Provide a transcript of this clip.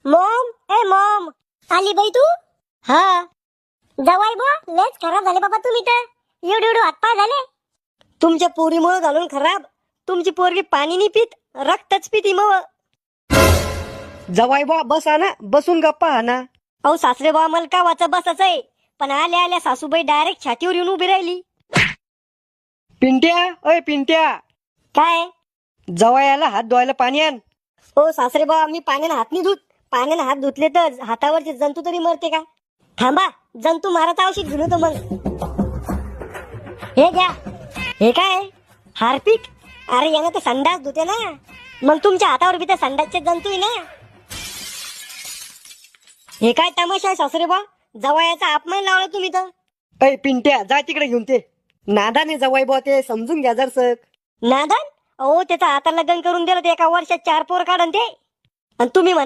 Maugham, ए Maugham, आली बाई तू? हा. जवाई बुवा, लेच खराब झाले बाबा तुम्ही तर. एवढे एवढे हातपाय झाले. तुमच्या पोरीमुळे घालून खराब. तुमची पोरगी पाणी नाही पित, रक्तच पिती मग. जवाई बा बसा ना, बसून गप्पा हा ना. अहो सासरे बुवा, मला का वाचा बसायचं आहे, पण आल्या आल्या सासूबाई डायरेक्ट छातीवर येऊन उभी राहिली. पिंट्या, अय पिंट्या, काय? जवायाला हात धुवायला पाणी आण. हो सासरे बुवा, मी पाण्याने हात नाही धुत. पाण्याने हात धुतले तर हातावरचे जंतू तरी मरते का? थांबा, जंतू मारायचं औषध घेऊन येतो मग. हे घ्या. हे काय? हार्पिक? अरे यानं तर संडास धुते ना. मग तुमच्या हातावर बी तर संडासचे जंतू आहे ना. हे काय तमाशा आहे सासरे बुवा? जवायाचा अपमान लावला तुम्ही तर. अय पिंट्या, जा तिकडे घेऊन ते. नादाने जवाई बा, ते समजून घ्या जरसक. नादान? अहो त्याचा आता लग्न करून दिलं ते एका वर्षात 4 पोर काढन ते. आणि तुम्ही म्हणता